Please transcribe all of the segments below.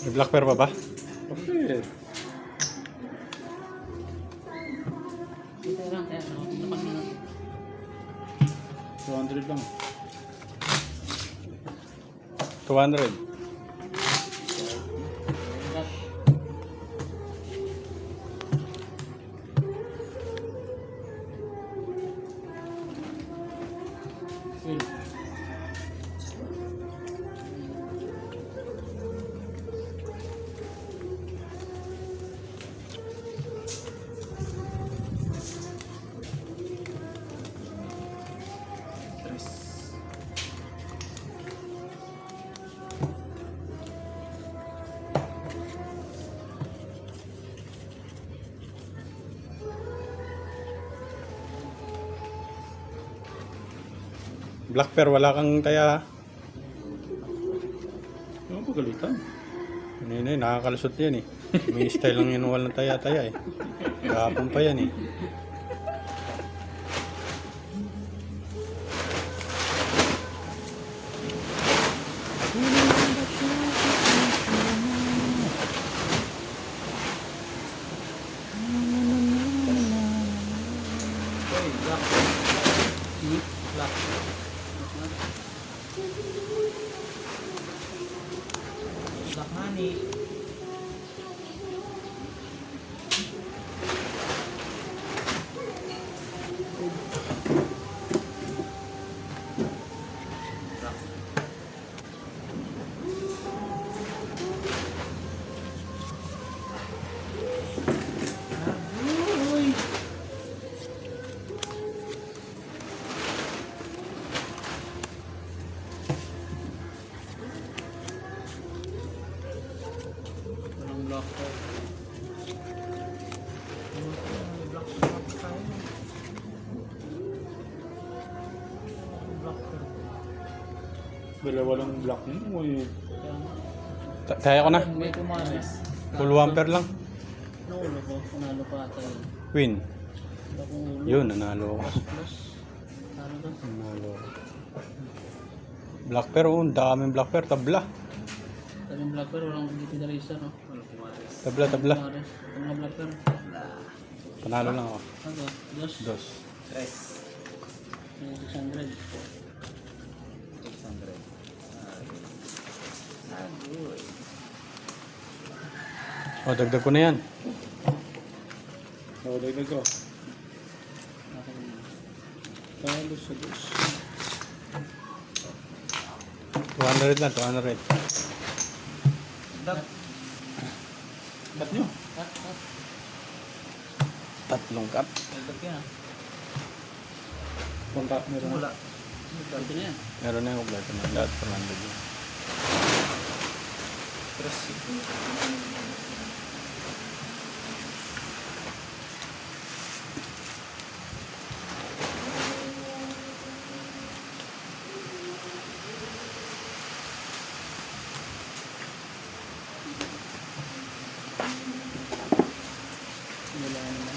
May black pearl pa ba? Okay. Ito lang, kaya napas na natin. 200 lang. 200. Well, Black pearl, wala kang taya. Ano pagalitan? Hindi, nakakalusot yan eh. May style lang yun, walang taya-taya eh. Kahapon pa yan eh. okay, black. Black. Black honey. Black. Agoy. Walang black ko. Black tayo. Black ko. Dalawa lang black yun. Uy. Taya ko na. May kumanes. Full wamper lang. Naulo ko. Panalo pa ata yun. Queen. Wala kong ulo. Yun, nanalo ako. Plus. Ano to? Nanalo ako. Black pearl, oh, ang daming black pearl. Tabla. Tanyang black pearl. Walang dito na racer, no? Walang kumanes. Tabla, tabla. Kumanes. Ito mga black pearl. Panalo lang ako. Ano? Dos. Dos. Tres. 600. 600. Agoy. O, dagdag ko na yan. Oh, dagdag ko. Akin na. Talo sa dos. 200 lang, 200. Dat. Cut nyo. Cut. Tatlong cut. Dagdag yan, ah. Contact meron na. Wala. Ito na yan. Meron na yung kompleto na. Lahat 400 yun. Tres. Wala naman.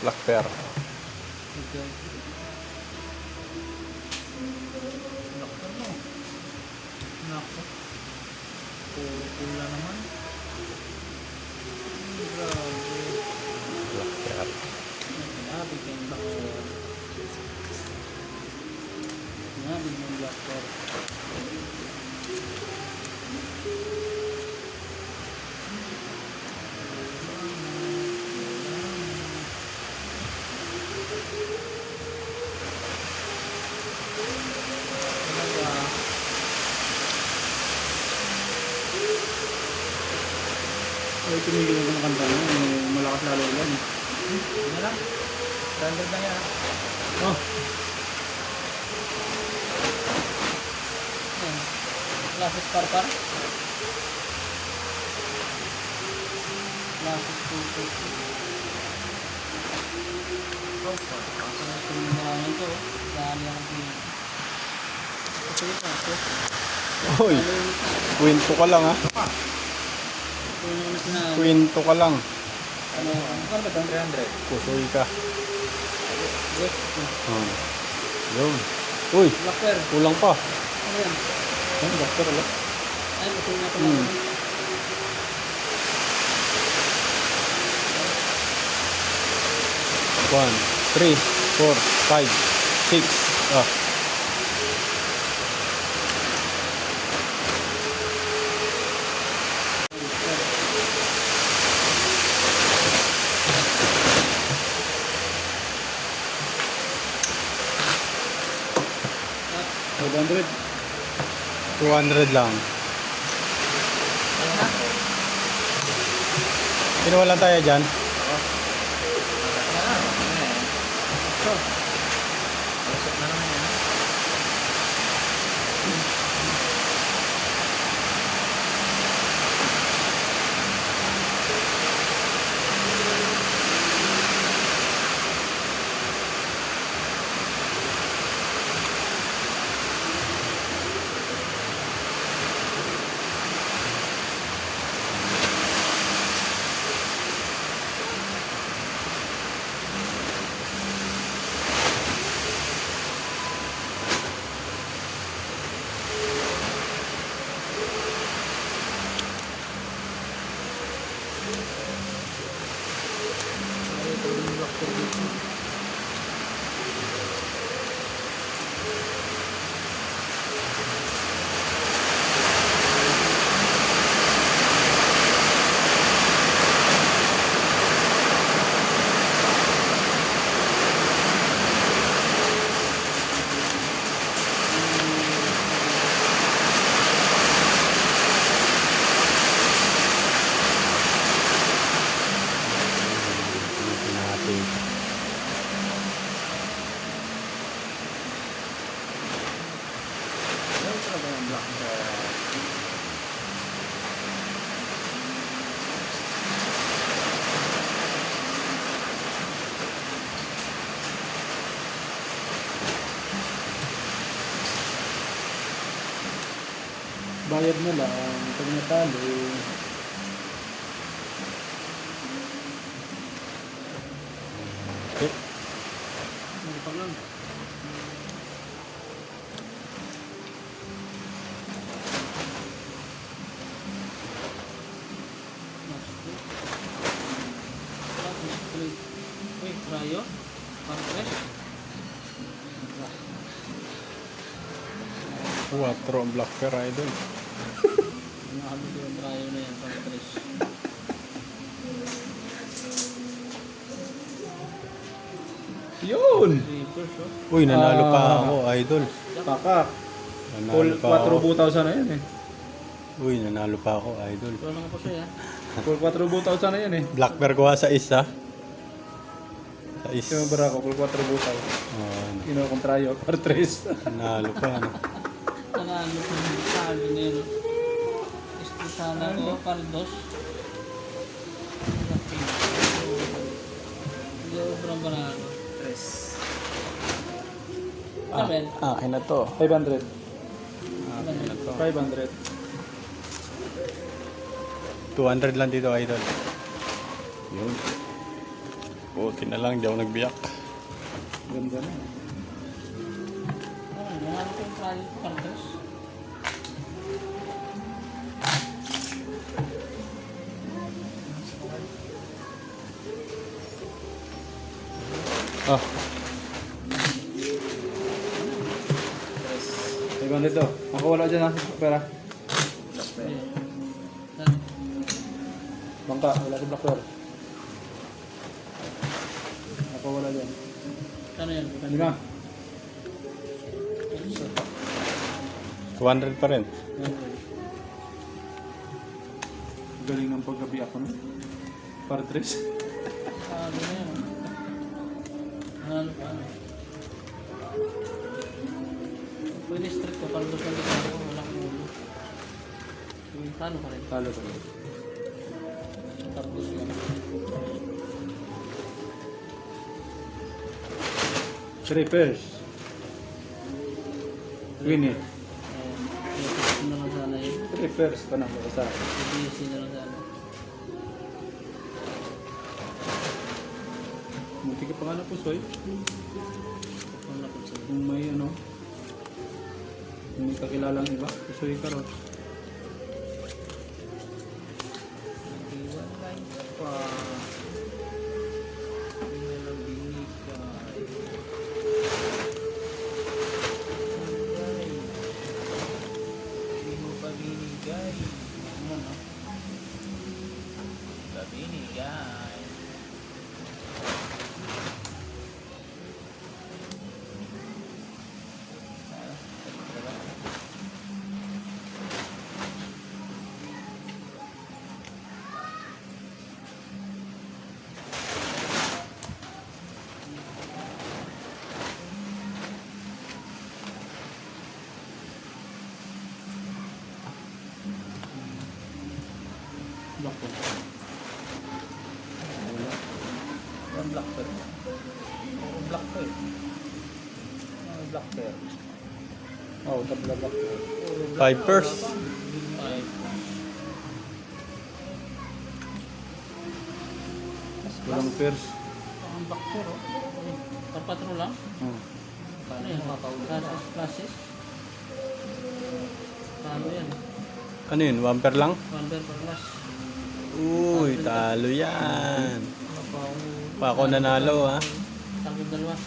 Black pearl. Ito. Nakta mo. Nakta. Puro pula naman. Grabe. Black pearl. Sinabi ko yung black pearl. Sinabi ko yung black pearl. Ay, tumigil na ng kanta na. Malakas lalo yan. Ano lang? Standard na yan. Oh, Ayan. Classes par-par. Classes 2. Oh, pasok na ito yung mga ito. Dali ako din. Ito yung pasok. Hoy, kwento ka lang ha. Ito yung sinabi. Kwento ka lang. Ano ba ito? 300? Pusoy ka. Yes. Oh. Yun. Uy, Blackbear. kulang pa. Ano yan? Ayun, doctor ulit. Ay, gusto na ito. 1, 3, 4, 5, 6. Ah. Oh, 500. 200 lang. Pinuwalan tayo dyan. Bayad na lang. Pag natalo. Okay. Ano pa lang? Uy, Rayo? Pang-press? 4 ang Black Bear Idol. Nakabit yung Rayo na yan, pang-press. Yun! Reapers, oh. Uy, nanalo pa Ah. ako, Idol. Pakak. Nanalo Full pa ako. 4 butaw na yan eh. Uy, nanalo pa ako, Idol. Ito lang po siya, Full 4 butaw na yan eh. Black Bear kuha sa isa. Sa isa. Yung bara ko, full 4 butaw. Oh, Kinukontrayo, par 3. nanalo pa. Ano. Nanalo ko yung sabi niya, no? Sana ko, Pardos. Hindi ako parang banalo. Ah, Ben? akin na to. 500. Akin na to. 500. 200 lang dito, Idol. Yun. Buti na lang, di ako nagbiyak. Ganda na. Nanalo ko yung trial ko, Pardos. Ah, 500 to. Ako wala dyan ha. Pera. Bangka. Wala ko black door. Ako wala dyan. Kano yan? 5. 200 pa rin. Galing ng paggabi ako no? Par 3. Ano na yan? Nanalo ka, ano? Pwede strict ko, Pardos lang dito ako, walang ulo. Talo ka rin. Talo ko. Pardos lang. 3 pairs. Win it. Ipis na lang sana yun. 3 pairs pa na ko sa. Ipis na lang sana. Munti ka pa nga na po, Soy. Wala ko sa Kung may ano, kung may kakilalang iba, isuy ka ron. Naghiwalay pa. Hindi na lang binigay. Binigay. Hindi mo pa binigay. Ano na? Hindi pa binigay. Black ko. Ang black pearl. Ang black pearl. Ang black pearl. Oh, double black ko. Five pairs. Five. Walang pairs. Ang black pearl. Tarpatro lang? Paano yan? Classes? Paano yan? Ano yun? 1 pair lang? One pair per class. Uy, talo yan. Pa ako nanalo ha. Takot dalawa.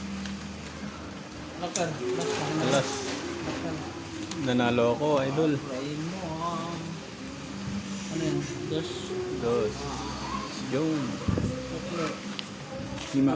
Black pearl. Alas, nanalo ako, idol. Prayin mo. Ano yan? Dos. Dos. Yun. Okay. 5.